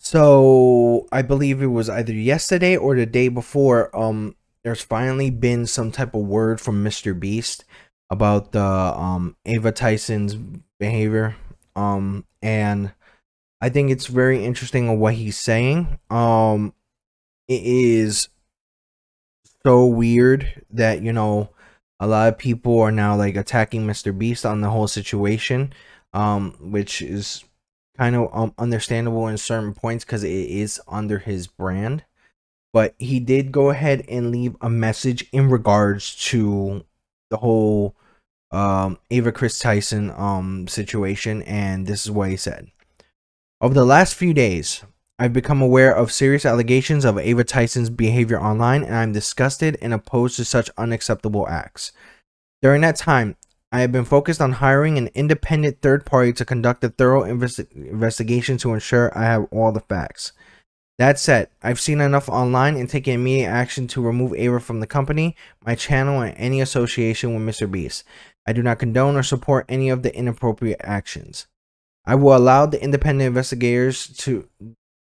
So I believe it was either yesterday or the day before. There's finally been some type of word from MR.BEAST about the Ava Tyson's behavior. And I think it's very interesting on what he's saying. It is so weird that a lot of people are now like attacking MR.BEAST on the whole situation, which is kind of understandable in certain points because it is under his brand. But he did go ahead and leave a message in regards to the whole Ava Chris Tyson situation, and this is what he said. Over the last few days, I've become aware of serious allegations of Ava Tyson's behavior online, and I'm disgusted and opposed to such unacceptable acts. During that time, I have been focused on hiring an independent third party to conduct a thorough investigation to ensure I have all the facts. That said, I've seen enough online and taken immediate action to remove Ava from the company, my channel, and any association with MR.BEAST. I do not condone or support any of the inappropriate actions. I will allow the independent investigators to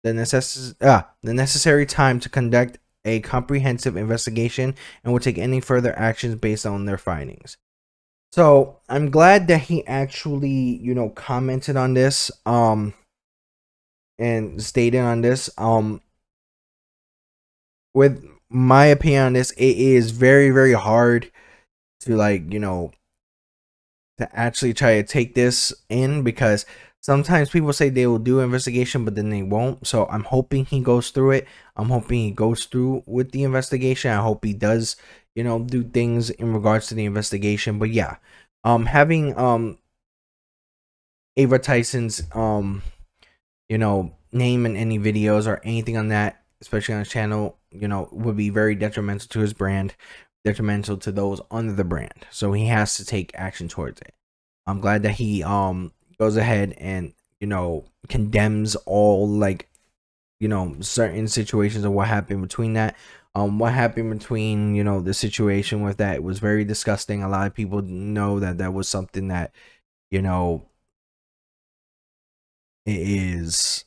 the necessary time to conduct a comprehensive investigation and will take any further actions based on their findings. So I'm glad that he actually, commented on this, and stated on this. With my opinion on this, it is very, very hard to to actually try to take this in, because sometimes people say they will do investigation but then they won't. So I'm hoping he goes through it. I'm hoping he goes through with the investigation. I hope he does do things in regards to the investigation. But yeah, having Ava Tyson's name in any videos or anything on that, especially on his channel, would be very detrimental to his brand, detrimental to those under the brand. So he has to take action towards it. I'm glad that he goes ahead and condemns all certain situations of what happened between that. What happened between the situation with that was very disgusting. A lot of people know that that was something that it is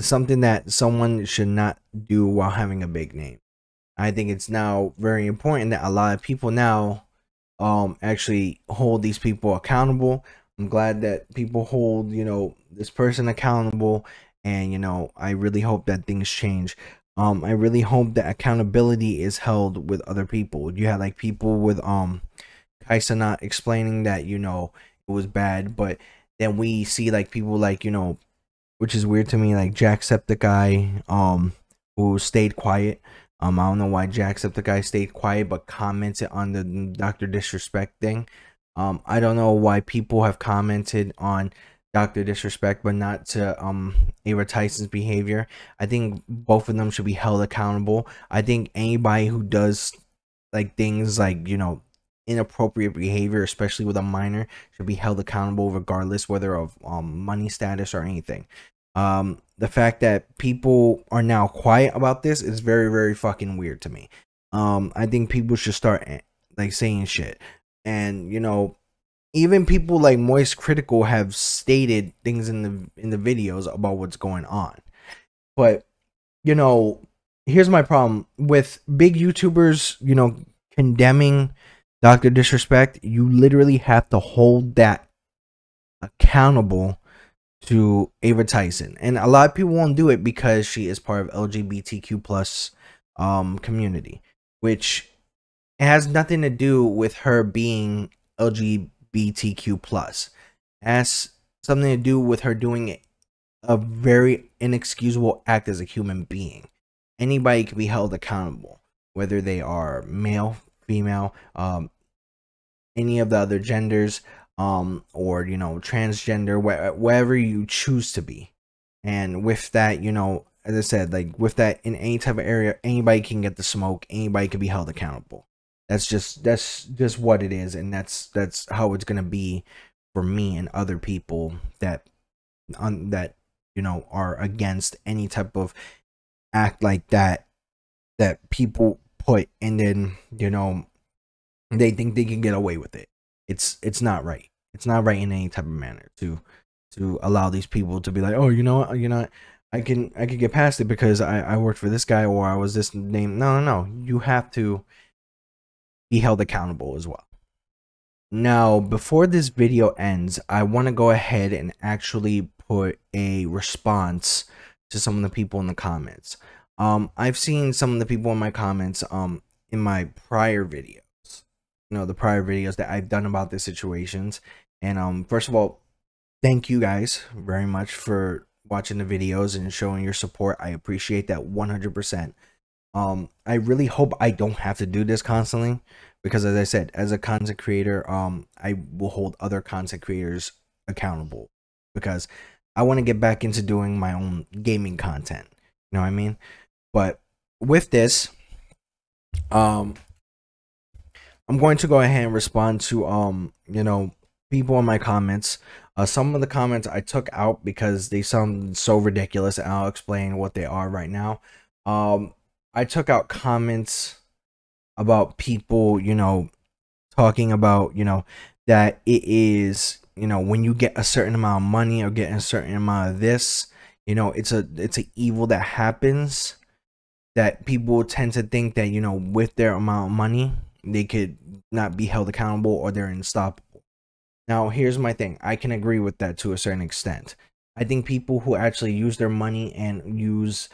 something that someone should not do while having a big name. I think it's now very important that a lot of people now actually hold these people accountable. I'm glad that people hold this person accountable, and I really hope that things change. I really hope that accountability is held with other people. You have like people with Kaisa not explaining that it was bad, but then we see like people like which is weird to me, like Jacksepticeye, who stayed quiet. I don't know why Jacksepticeye stayed quiet but commented on the Dr. Disrespect thing. I don't know why people have commented on Dr. Disrespect but not to Ava Tyson's behavior. I think both of them should be held accountable. I think anybody who does like things like inappropriate behavior, especially with a minor, should be held accountable regardless whether of money status or anything. The fact that people are now quiet about this is very, very fucking weird to me. I think people should start like saying shit. And even people like Moist Critical have stated things in the videos about what's going on. But here's my problem with big YouTubers condemning Dr. Disrespect. You literally have to hold that accountable to Ava Tyson, and a lot of people won't do it because she is part of LGBTQ plus community, which has nothing to do with her being LGBTQ plus. It has something to do with her doing a very inexcusable act as a human being. Anybody can be held accountable, whether they are male, female, any of the other genders, or transgender, wherever you choose to be. And with that, as I said, like with that, in any type of area, anybody can get the smoke, anybody can be held accountable. That's just what it is, and that's how it's gonna be for me and other people that are against any type of act like that people put, and then they think they can get away with it. It's not right. It's not right in any type of manner to to allow these people to be like, oh, you know what, I can get past it because I worked for this guy or I was this name. No. You have to be held accountable as well. Now, before this video ends, I want to go ahead and actually put a response to some of the people in the comments. I've seen some of the people in my comments in my prior videos, the prior videos that I've done about the situations. And first of all, thank you guys very much for watching the videos and showing your support. I appreciate that 100%. I really hope I don't have to do this constantly, because as I said, as a content creator, I will hold other content creators accountable, because I want to get back into doing my own gaming content. You know what I mean? But with this, I'm going to go ahead and respond to people in my comments. Some of the comments I took out because they sound so ridiculous, and I'll explain what they are right now. I took out comments about people, talking about, that it is, when you get a certain amount of money or get a certain amount of this, it's a evil that happens, that people tend to think that, with their amount of money, they could not be held accountable or they're unstoppable. Now, here's my thing. I can agree with that to a certain extent. I think people who actually use their money and use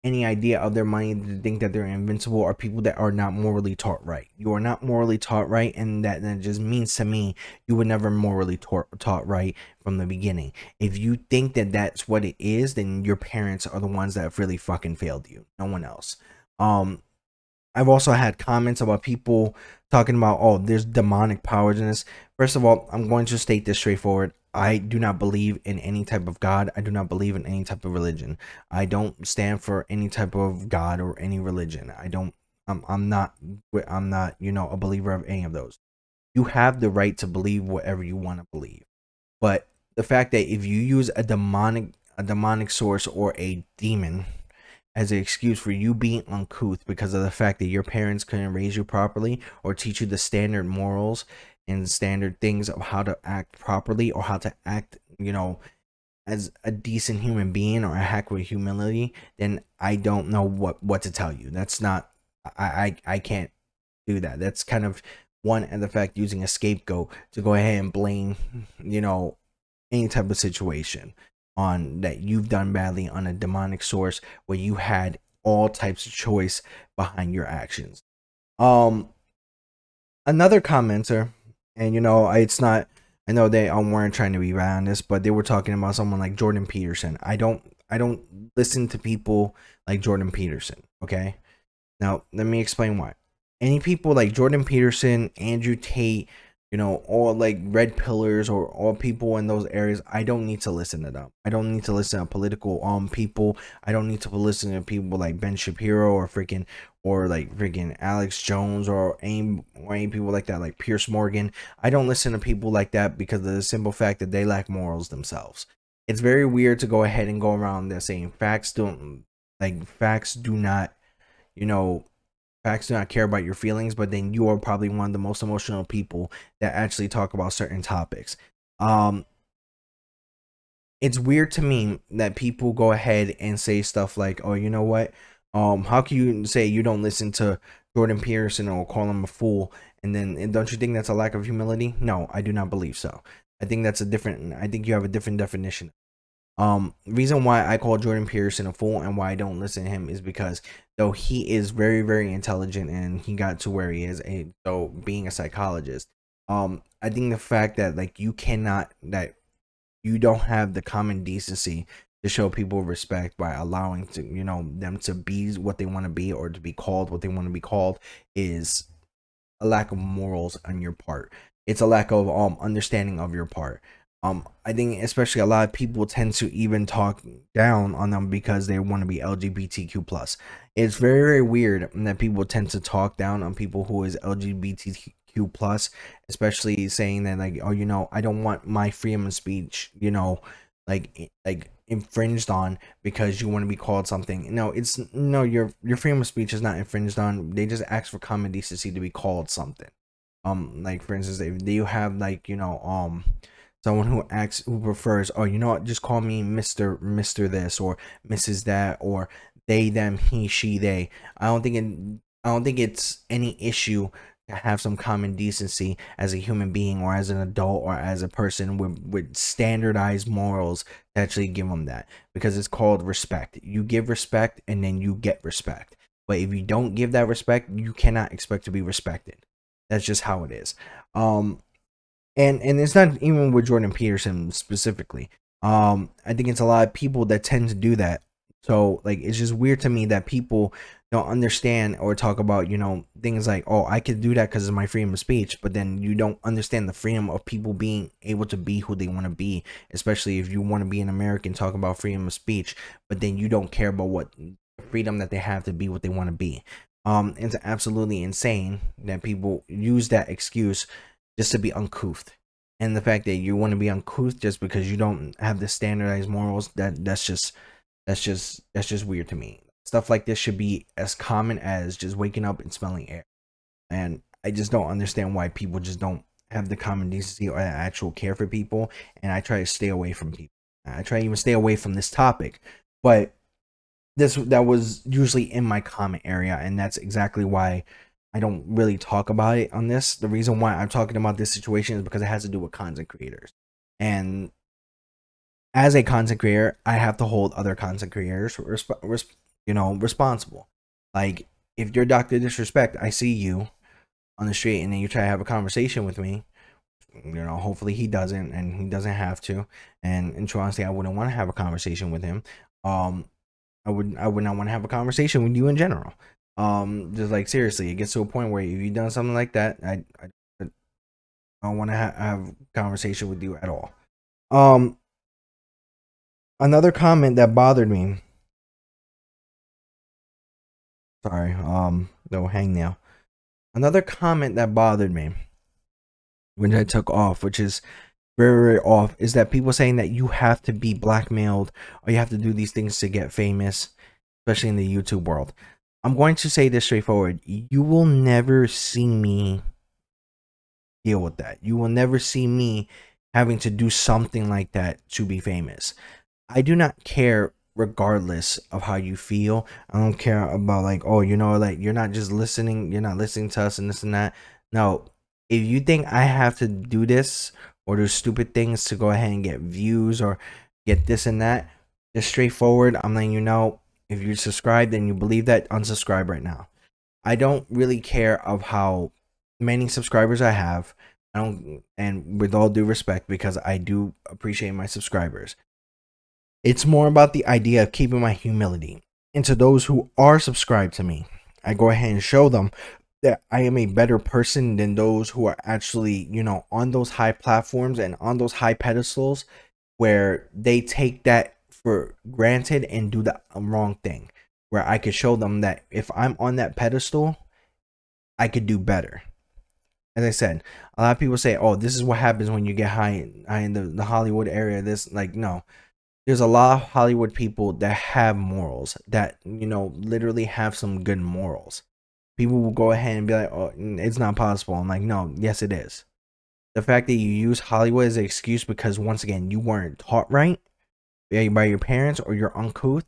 any idea of their money to think that they're invincible are people that are not morally taught right. You are not morally taught right, and that just means to me you were never morally taught right from the beginning. If you think that that's what it is, then your parents are the ones that have really fucking failed you, no one else. I've also had comments about people talking about, oh, there's demonic powers in this. First of all, I'm going to state this straightforward. I do not believe in any type of God. I do not believe in any type of religion. I don't stand for any type of God or any religion. I'm not, a believer of any of those. You have the right to believe whatever you want to believe. But the fact that if you use a demonic source or a demon as an excuse for you being uncouth because of the fact that your parents couldn't raise you properly or teach you the standard morals and standard things of how to act properly or how to act, as a decent human being or act with humility, then I don't know what to tell you. That's not, I can't do that. That's kind of one, and the fact using a scapegoat to go ahead and blame, any type of situation on that you've done badly on a demonic source where you had all types of choice behind your actions. Another commenter, and it's not, I know they weren't trying to be bad on this, but they were talking about someone like Jordan Peterson. I don't listen to people like Jordan Peterson. Okay, now let me explain why. Any people like Jordan Peterson, Andrew Tate, all like red pillars or all people in those areas, I don't need to listen to them. I don't need to listen to political people. I don't need to listen to people like Ben Shapiro or freaking Alex Jones or any people like that, like Pierce Morgan. I don't listen to people like that because of the simple fact that they lack morals themselves. It's very weird to go ahead and go around there saying facts do not care about your feelings, but then you are probably one of the most emotional people that actually talk about certain topics. It's weird to me that people go ahead and say stuff like, oh, you know what? How can you say you don't listen to Jordan Peterson or call him a fool? And don't you think that's a lack of humility? No, I do not believe so. I think I think you have a different definition. Reason why I call Jordan Peterson a fool and why I don't listen to him is because though he is very, very intelligent and he got to where he is, and so being a psychologist, I think the fact that you don't have the common decency to show people respect by allowing them to be what they want to be or to be called what they want to be called is a lack of morals on your part. It's a lack of understanding of your part. I think especially a lot of people tend to even talk down on them because they want to be LGBTQ+. It's very, very weird that people tend to talk down on people who is LGBTQ+, especially saying that like, oh, I don't want my freedom of speech, like infringed on because you want to be called something. No, your freedom of speech is not infringed on. They just ask for common decency to be called something. Like for instance, if you have someone who acts, who prefers, oh, you know what, just call me Mr. This or Mrs. That, or they, them, he, she, they. I don't think it's any issue to have some common decency as a human being, or as an adult, or as a person with standardized morals, to actually give them that, because it's called respect. You give respect and then you get respect. But if you don't give that respect, you cannot expect to be respected. That's just how it is. And it's not even with Jordan Peterson specifically. I think it's a lot of people that tend to do that. So like, it's just weird to me that people don't understand or talk about, you know, things like, oh, I could do that because of my freedom of speech, but then you don't understand the freedom of people being able to be who they want to be, especially if you want to be an American, talk about freedom of speech, but then you don't care about what freedom that they have to be what they want to be. It's absolutely insane that people use that excuse just to be uncouth. And the fact that you want to be uncouth just because you don't have the standardized morals, that's just weird to me. Stuff like this should be as common as just waking up and smelling air. And I just don't understand why people just don't have the common decency or actual care for people. And I try to stay away from people. I try to even stay away from this topic, but that was usually in my comment area, and that's exactly why I don't really talk about it on this. The reason why I'm talking about this situation is because it has to do with content creators. And as a content creator, I have to hold other content creators responsible. Like, if you're Dr. Disrespect, I see you on the street and then you try to have a conversation with me, you know, hopefully he doesn't, and he doesn't have to. And in true honesty, I wouldn't want to have a conversation with him. I would not want to have a conversation with you in general. Just like, seriously, it gets to a point where if you've done something like that, I don't want to have a conversation with you at all. Another comment that bothered me. Sorry, no, hang now. Another comment that bothered me, which I took off, which is very, very off, is that people saying that you have to be blackmailed or you have to do these things to get famous, especially in the YouTube world. I'm going to say this straightforward. You will never see me deal with that. You will never see me having to do something like that to be famous. I do not care regardless of how you feel. I don't care about like, oh, you know, like you're not listening to us and this and that. No, if you think I have to do this or do stupid things to go ahead and get views or get this and that, just straightforward, I'm letting you know, if you subscribe and you believe that, unsubscribe right now. I don't really care of how many subscribers I have. I don't, and with all due respect, because I do appreciate my subscribers. It's more about the idea of keeping my humility. And to those who are subscribed to me, I go ahead and show them that I am a better person than those who are actually, you know, on those high platforms and on those high pedestals where they take that for granted and do the wrong thing. Where I could show them that if I'm on that pedestal, I could do better. As I said, a lot of people say, oh, this is what happens when you get high in the Hollywood area. This, like, no. There's a lot of Hollywood people that have morals, that, you know, literally have some good morals. People will go ahead and be like, oh, it's not possible. I'm like, no, yes, it is. The fact that you use Hollywood as an excuse because, once again, you weren't taught right by your parents or you're uncouth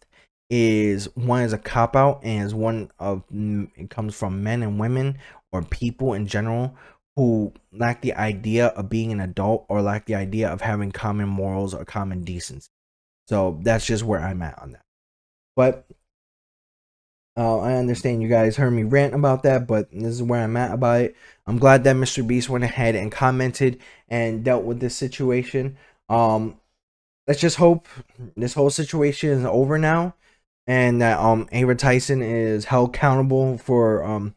is a cop-out, and is one of, it comes from men and women or people in general who lack the idea of being an adult or lack the idea of having common morals or common decency. So that's just where I'm at on that. But I understand you guys heard me rant about that, but this is where I'm at about it. I'm glad that MR.BEAST went ahead and commented and dealt with this situation. Let's just hope this whole situation is over now, and that Ava Tyson is held accountable for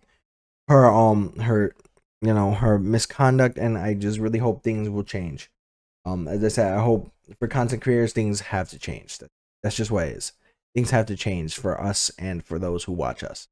her misconduct, and I just really hope things will change. As I said, I hope for content creators, things have to change. That's just what it is. Things have to change for us and for those who watch us.